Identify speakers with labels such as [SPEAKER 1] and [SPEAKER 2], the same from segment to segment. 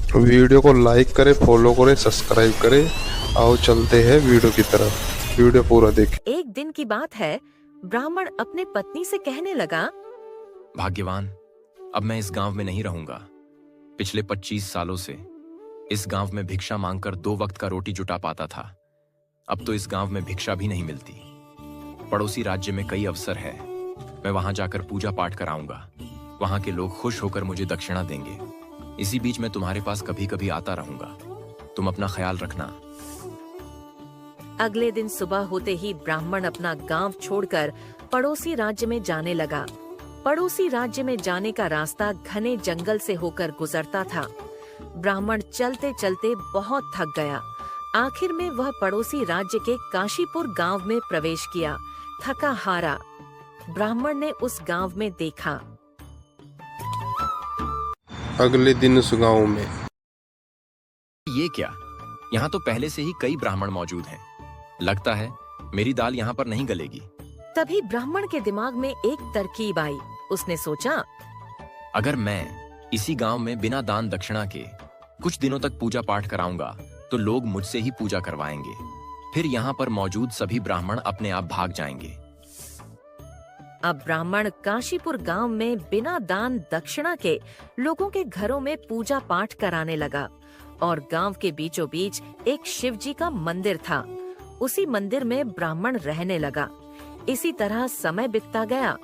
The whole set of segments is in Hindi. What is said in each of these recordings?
[SPEAKER 1] वीडियो को लाइक करें, फॉलो करें, सब्सक्राइब करें। आओ चलते हैं वीडियो की तरफ, वीडियो पूरा देखें।
[SPEAKER 2] एक दिन की बात है, ब्राह्मण अपने पत्नी से कहने लगा,
[SPEAKER 3] भाग्यवान, अब मैं इस गांव में नहीं रहूंगा। पिछले 25 सालों से इस गांव में भिक्षा मांगकर 2 वक्त का रोटी जुटा पाता था। अब तो इस गांव में भिक्षा भी नहीं मिलती। पड़ोसी राज्य में कई अवसर है, मैं वहां जाकर पूजा पाठ कराऊंगा। वहां के लोग खुश होकर मुझे दक्षिणा देंगे। इसी बीच मैं तुम्हारे पास कभी कभी आता रहूंगा। तुम अपना ख्याल रखना।
[SPEAKER 2] अगले दिन सुबह होते ही ब्राह्मण अपना गांव छोड़कर पड़ोसी राज्य में जाने लगा। पड़ोसी राज्य में जाने का रास्ता घने जंगल से होकर गुजरता था। ब्राह्मण चलते चलते बहुत थक गया। आखिर में वह पड़ोसी राज्य के काशीपुर गांव में प्रवेश किया। थका हारा ब्राह्मण ने उस गांव में देखा।
[SPEAKER 1] अगले दिन उस गांव में
[SPEAKER 3] ये क्या? यहाँ तो पहले से ही कई ब्राह्मण मौजूद हैं। लगता है मेरी दाल यहाँ पर नहीं गलेगी।
[SPEAKER 2] तभी ब्राह्मण के दिमाग में एक तरकीब आई। उसने सोचा,
[SPEAKER 3] अगर मैं इसी गांव में बिना दान दक्षिणा के कुछ दिनों तक पूजा पाठ कराऊंगा तो लोग मुझसे ही पूजा करवाएंगे। फिर यहाँ पर मौजूद सभी ब्राह्मण अपने आप भाग जाएंगे।
[SPEAKER 2] अब ब्राह्मण काशीपुर गांव में बिना दान दक्षिणा के लोगों के घरों में पूजा पाठ कराने लगा। और गांव के बीचों बीच एक शिव जी का मंदिर था। उसी मंदिर में ब्राह्मण रहने लगा। इसी तरह समय बीतता गया।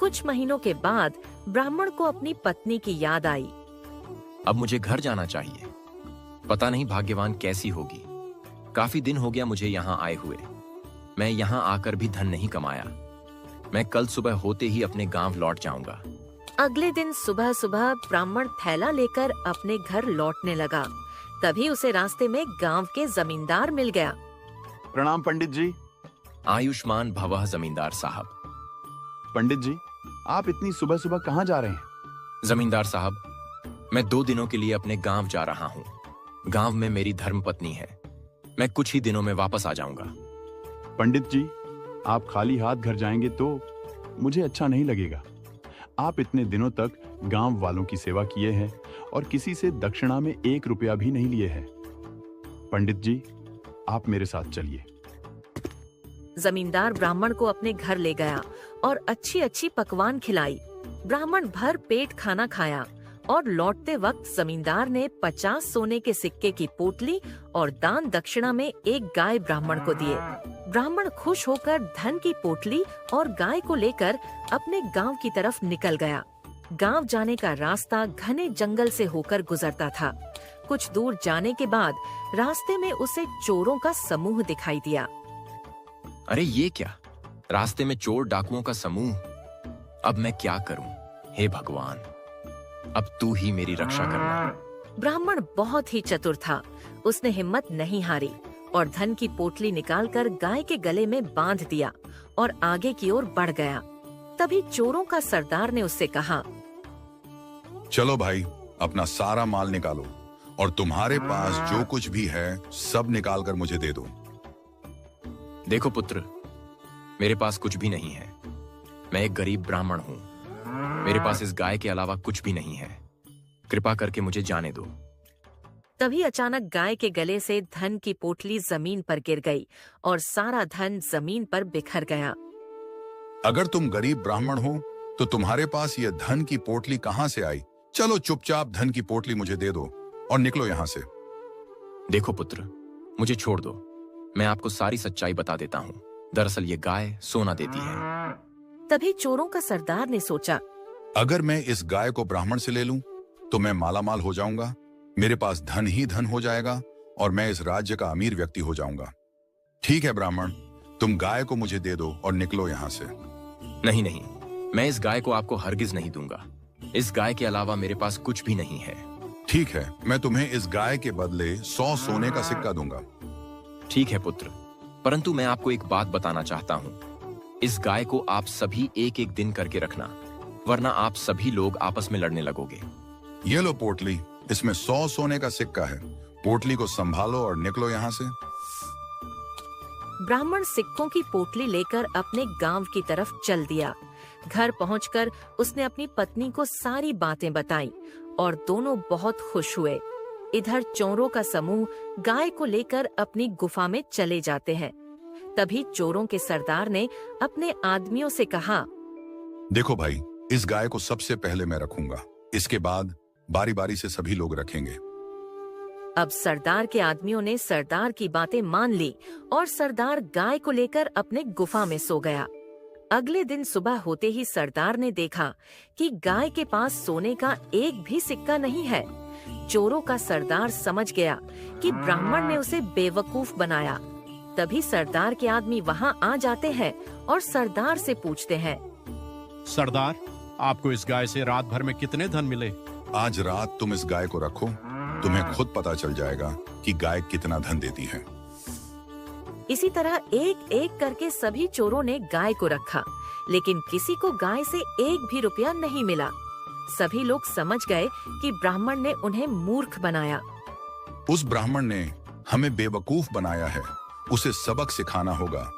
[SPEAKER 2] कुछ महीनों के बाद ब्राह्मण को अपनी पत्नी की याद आई।
[SPEAKER 3] अब मुझे घर जाना चाहिए। पता नहीं भाग्यवान कैसी होगी। काफी दिन हो गया मुझे यहाँ आए हुए। मैं यहाँ आकर भी धन नहीं कमाया। मैं कल सुबह होते ही अपने गांव लौट जाऊंगा।
[SPEAKER 2] अगले दिन सुबह सुबह ब्राह्मण थैला लेकर अपने घर लौटने लगा। तभी उसे रास्ते में गांव के जमींदार मिल गया।
[SPEAKER 4] प्रणाम पंडित जी।
[SPEAKER 3] आयुष्मान भवः जमींदार साहब।
[SPEAKER 4] पंडित जी, आप इतनी सुबह सुबह कहाँ जा रहे हैं?
[SPEAKER 3] जमींदार साहब, मैं 2 दिनों के लिए अपने गांव जा रहा हूँ। गांव में मेरी धर्मपत्नी है। मैं कुछ ही दिनों में वापस आ जाऊंगा।
[SPEAKER 4] पंडित जी, आप खाली हाथ घर जाएंगे तो मुझे अच्छा नहीं लगेगा। आप इतने दिनों तक गांव वालों की सेवा किए हैं और किसी से दक्षिणा में 1 रुपया भी नहीं लिए हैं। पंडित जी, आप मेरे साथ चलिए।
[SPEAKER 2] जमींदार ब्राह्मण को अपने घर ले गया और अच्छी अच्छी पकवान खिलाई। ब्राह्मण भर पेट खाना खाया और लौटते वक्त जमींदार ने 50 सोने के सिक्के की पोटली और दान दक्षिणा में एक गाय ब्राह्मण को दिए। ब्राह्मण खुश होकर धन की पोटली और गाय को लेकर अपने गांव की तरफ निकल गया। गांव जाने का रास्ता घने जंगल से होकर गुजरता था। कुछ दूर जाने के बाद रास्ते में उसे चोरों का समूह दिखाई दिया।
[SPEAKER 3] अरे ये क्या? रास्ते में चोर डाकुओं का समूह। अब मैं क्या करूं? हे भगवान, अब तू ही मेरी रक्षा करना।
[SPEAKER 2] ब्राह्मण बहुत ही चतुर था। उसने हिम्मत नहीं हारी और धन की पोटली निकालकर गाय के गले में बांध दिया और आगे की ओर बढ़ गया। तभी चोरों का सरदार ने उससे कहा,
[SPEAKER 5] चलो भाई, अपना सारा माल निकालो और तुम्हारे पास जो कुछ भी है सब निकाल कर मुझे दे दो।
[SPEAKER 3] देखो पुत्र, मेरे पास कुछ भी नहीं है। मैं एक गरीब ब्राह्मण हूँ। मेरे पास इस गाय के अलावा कुछ भी नहीं है। कृपा करके मुझे जाने दो।
[SPEAKER 2] तभी अचानक गाय के गले से धन की पोटली जमीन पर गिर गई और सारा धन जमीन पर बिखर गया।
[SPEAKER 5] अगर तुम गरीब ब्राह्मण हो तो तुम्हारे पास ये धन की पोटली कहाँ से आई? चलो चुपचाप धन की पोटली मुझे दे दो और निकलो यहाँ से।
[SPEAKER 3] देखो पुत्र, मुझे छोड़ दो। मैं आपको सारी सच्चाई बता देता हूँ। दरअसल ये गाय सोना देती है।
[SPEAKER 2] तभी चोरों का सरदार ने सोचा,
[SPEAKER 5] अगर मैं इस गाय को ब्राह्मण से ले लूं तो मैं मालामाल हो जाऊंगा। मेरे पास धन ही धन हो जाएगा और मैं इस राज्य का अमीर व्यक्ति हो जाऊंगा। ठीक है ब्राह्मण, तुम गाय को मुझे दे दो और निकलो यहाँ से।
[SPEAKER 3] नहीं नहीं, मैं इस गाय को आपको हरगिज नहीं दूंगा। इस गाय के अलावा मेरे पास कुछ भी नहीं है।
[SPEAKER 5] ठीक है, मैं तुम्हें इस गाय के बदले 100 सोने का सिक्का दूंगा।
[SPEAKER 3] ठीक है पुत्र, परंतु मैं आपको एक बात बताना चाहता हूँ। इस गाय को आप सभी 1-1 दिन करके रखना, वरना आप सभी लोग आपस में लड़ने लगोगे।
[SPEAKER 5] ये लो पोटली, इसमें 100 सोने का सिक्का है। पोटली को संभालो और निकलो यहाँ से।
[SPEAKER 2] ब्राह्मण सिक्कों की पोटली लेकर अपने गांव की तरफ चल दिया। घर पहुंचकर उसने अपनी पत्नी को सारी बातें बताई और दोनों बहुत खुश हुए। इधर चोरों का समूह गाय को लेकर अपनी गुफा में चले जाते हैं। तभी चोरों के सरदार ने अपने आदमियों से कहा,
[SPEAKER 5] देखो भाई, इस गाय को सबसे पहले मैं रखूंगा, इसके बाद बारी बारी से सभी लोग रखेंगे।
[SPEAKER 2] अब सरदार के आदमियों ने सरदार की बातें मान ली और सरदार गाय को लेकर अपने गुफा में सो गया। अगले दिन सुबह होते ही सरदार ने देखा कि गाय के पास सोने का एक भी सिक्का नहीं है। चोरों का सरदार समझ गया कि ब्राह्मण ने उसे बेवकूफ बनाया। तभी सरदार के आदमी वहां आ जाते हैं और सरदार से पूछते हैं,
[SPEAKER 6] सरदार, आपको इस गाय से रात भर में कितने धन मिले?
[SPEAKER 5] आज रात तुम इस गाय को रखो, तुम्हें खुद पता चल जाएगा कि गाय कितना धन देती है।
[SPEAKER 2] इसी तरह एक एक करके सभी चोरों ने गाय को रखा, लेकिन किसी को गाय से एक भी रुपया नहीं मिला। सभी लोग समझ गए कि ब्राह्मण ने उन्हें मूर्ख बनाया।
[SPEAKER 5] उस ब्राह्मण ने हमें बेवकूफ बनाया है, उसे सबक सिखाना होगा।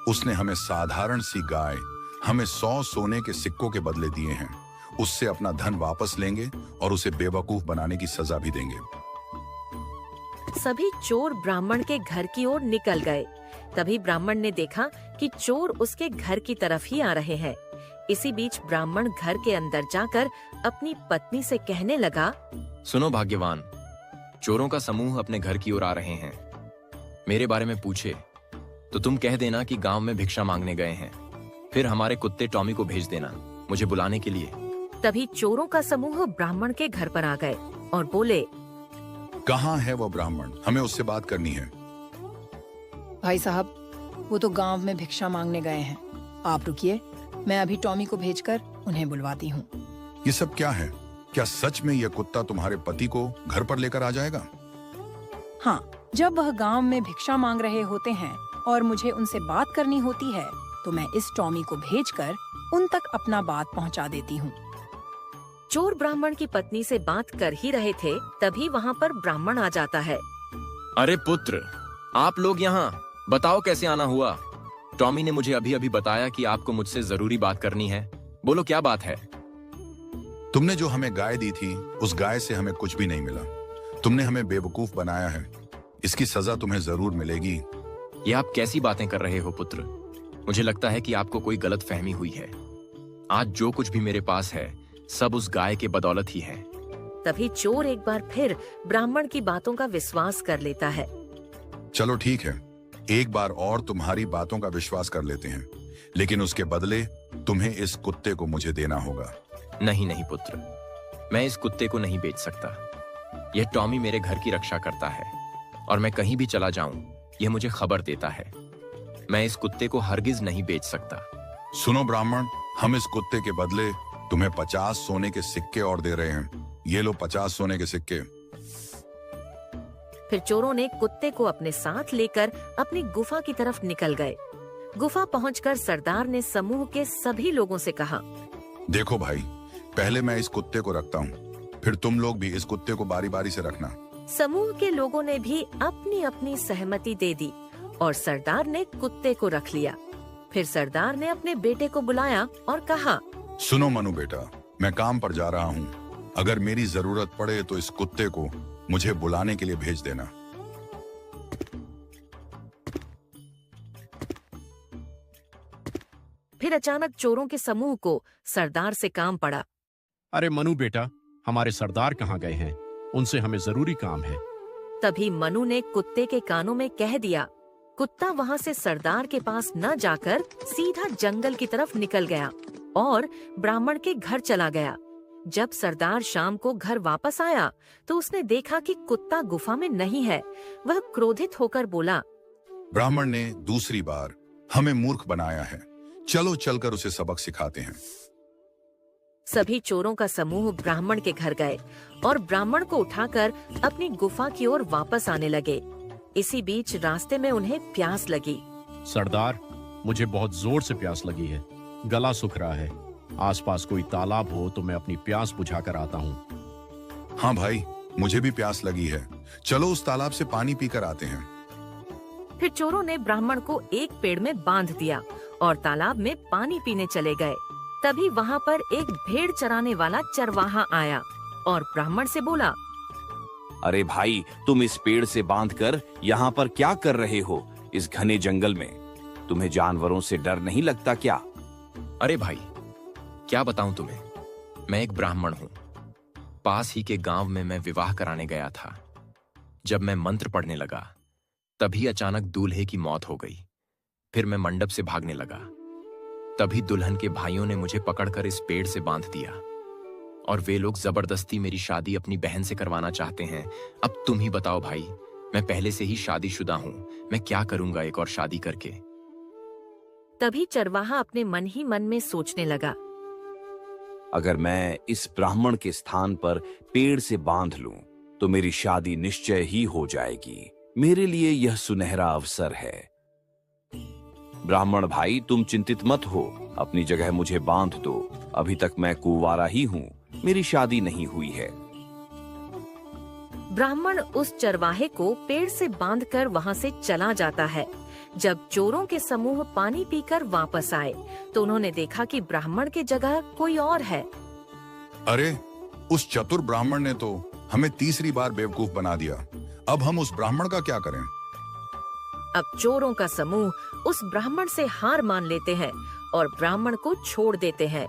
[SPEAKER 5] उसने हमें साधारण सी गाय हमें 100 सोने के सिक्कों के बदले दिए हैं। उससे अपना धन वापस लेंगे और उसे बेवकूफ बनाने की सजा भी देंगे।
[SPEAKER 2] सभी चोर ब्राह्मण के घर की ओर निकल गए। तभी ब्राह्मण ने देखा कि चोर उसके घर की तरफ ही आ रहे हैं। इसी बीच ब्राह्मण घर के अंदर जाकर अपनी पत्नी से कहने लगा,
[SPEAKER 3] सुनो भाग्यवान, चोरों का समूह अपने घर की ओर आ रहे हैं। मेरे बारे में पूछे तो तुम कह देना कि गांव में भिक्षा मांगने गए हैं। फिर हमारे कुत्ते टॉमी को भेज देना मुझे बुलाने के लिए।
[SPEAKER 2] तभी चोरों का समूह ब्राह्मण के घर पर आ गए और बोले,
[SPEAKER 5] कहाँ है वो ब्राह्मण? हमें उससे बात करनी है।
[SPEAKER 7] भाई साहब, वो तो गांव में भिक्षा मांगने गए हैं। आप रुकिए, मैं अभी टॉमी को भेजकर उन्हें बुलवाती हूँ।
[SPEAKER 5] ये सब क्या है? क्या सच में यह कुत्ता तुम्हारे पति को घर पर लेकर आ जाएगा?
[SPEAKER 7] हाँ, जब वह गांव में भिक्षा मांग रहे होते हैं और मुझे उनसे बात करनी होती है, तो मैं इस टॉमी को भेजकर उन तक अपना बात पहुंचा देती हूँ।
[SPEAKER 2] चोर ब्राह्मण की पत्नी से बात कर ही रहे थे, तभी वहाँ पर ब्राह्मण आ जाता है।
[SPEAKER 3] अरे पुत्र, आप लोग यहाँ, बताओ कैसे आना हुआ? टॉमी ने मुझे अभी अभी बताया कि आपको मुझसे जरूरी बात करनी है। बोलो क्या बात है?
[SPEAKER 5] तुमने जो हमें गाय दी थी, उस गाय से हमें कुछ भी नहीं मिला। तुमने हमें बेवकूफ बनाया है। इसकी सजा तुम्हें जरूर मिलेगी।
[SPEAKER 3] ये आप कैसी बातें कर रहे हो पुत्र? मुझे लगता है कि आपको कोई गलत फहमी हुई है। आज जो कुछ भी मेरे पास है सब उस गाय के बदौलत ही है।
[SPEAKER 2] तभी चोर एक बार फिर ब्राह्मण की बातों का विश्वास कर लेता है।
[SPEAKER 5] चलो ठीक है, एक बार और तुम्हारी बातों का विश्वास कर लेते हैं, लेकिन उसके बदले तुम्हें इस कुत्ते को मुझे देना होगा।
[SPEAKER 3] नहीं नहीं पुत्र, मैं इस कुत्ते को नहीं बेच सकता। यह टॉमी मेरे घर की रक्षा करता है और मैं कहीं भी चला जाऊं यह मुझे खबर देता है। मैं इस कुत्ते को हरगिज नहीं बेच सकता।
[SPEAKER 5] सुनो ब्राह्मण, हम इस कुत्ते के बदले तुम्हें 50 सोने के सिक्के और दे रहे हैं। ये लो 50 सोने के सिक्के।
[SPEAKER 2] फिर चोरों ने कुत्ते को अपने साथ लेकर अपनी गुफा की तरफ निकल गए। गुफा पहुंचकर सरदार ने समूह के सभी लोगों से कहा,
[SPEAKER 5] देखो भाई, पहले मैं इस कुत्ते को रखता हूँ, फिर तुम लोग भी इस कुत्ते को बारी बारी से रखना।
[SPEAKER 2] समूह के लोगों ने भी अपनी अपनी सहमति दे दी और सरदार ने कुत्ते को रख लिया। फिर सरदार ने अपने बेटे को बुलाया और कहा,
[SPEAKER 5] सुनो मनु बेटा, मैं काम पर जा रहा हूँ। अगर मेरी जरूरत पड़े तो इस कुत्ते को मुझे बुलाने के लिए भेज देना।
[SPEAKER 2] फिर अचानक चोरों के समूह को सरदार से काम पड़ा।
[SPEAKER 6] अरे मनु बेटा, हमारे सरदार कहाँ गए हैं? उनसे हमें जरूरी काम है।
[SPEAKER 2] तभी मनु ने कुत्ते के कानों में कह दिया। कुत्ता वहाँ से सरदार के पास न जाकर सीधा जंगल की तरफ निकल गया और ब्राह्मण के घर चला गया। जब सरदार शाम को घर वापस आया तो उसने देखा कि कुत्ता गुफा में नहीं है। वह क्रोधित होकर बोला,
[SPEAKER 5] ब्राह्मण ने दूसरी बार हमें मूर्ख बनाया है। चलो चलकर उसे सबक सिखाते हैं।
[SPEAKER 2] सभी चोरों का समूह ब्राह्मण के घर गए और ब्राह्मण को उठाकर अपनी गुफा की ओर वापस आने लगे। इसी बीच रास्ते में उन्हें प्यास लगी।
[SPEAKER 6] सरदार, मुझे बहुत जोर से प्यास लगी है। गला सूख रहा है। आसपास कोई तालाब हो तो मैं अपनी प्यास बुझा कर आता हूँ।
[SPEAKER 5] हाँ भाई, मुझे भी प्यास लगी है। चलो उस तालाब से पानी पीकर आते हैं।
[SPEAKER 2] फिर चोरों ने ब्राह्मण को एक पेड़ में बांध दिया और तालाब में पानी पीने चले गए। तभी वहाँ पर एक भेड़ चराने वाला चरवाहा आया और ब्राह्मण से बोला,
[SPEAKER 8] अरे भाई, तुम इस पेड़ से बांधकर यहाँ पर क्या कर रहे हो इस घने जंगल में? तुम्हें जानवरों से डर नहीं लगता क्या?
[SPEAKER 3] अरे भाई, क्या बताऊं तुम्हें, मैं एक ब्राह्मण हूं। पास ही के गांव में मैं विवाह कराने गया था। जब मैं मंत्र पढ़ने लगा तभी अचानक दूल्हे की मौत हो गई। फिर मैं मंडप से भागने लगा। तभी दुल्हन के भाइयों ने मुझे पकड़कर इस पेड़ से बांध दिया और वे लोग जबरदस्ती मेरी शादी अपनी बहन से करवाना चाहते हैं। अब तुम ही बताओ भाई, मैं पहले से ही शादीशुदा हूं, मैं क्या करूंगा एक और शादी करके।
[SPEAKER 2] तभी चरवाहा अपने मन ही मन में सोचने लगा,
[SPEAKER 8] अगर मैं इस ब्राह्मण के स्थान पर पेड़ से बांध लूं तो मेरी शादी निश्चय ही हो जाएगी। मेरे लिए यह सुनहरा अवसर है। ब्राह्मण भाई, तुम चिंतित मत हो, अपनी जगह मुझे बांध दो। अभी तक मैं कुंवारा ही हूं, मेरी शादी नहीं हुई है।
[SPEAKER 2] ब्राह्मण उस चरवाहे को पेड़ से बांधकर वहां से चला जाता है। जब चोरों के समूह पानी पीकर वापस आए तो उन्होंने देखा कि ब्राह्मण की जगह कोई और है।
[SPEAKER 5] अरे, उस चतुर ब्राह्मण ने तो हमें तीसरी बार बेवकूफ बना दिया। अब हम उस ब्राह्मण का क्या करें?
[SPEAKER 2] अब चोरों का समूह उस ब्राह्मण से हार मान लेते हैं और ब्राह्मण को छोड़ देते हैं।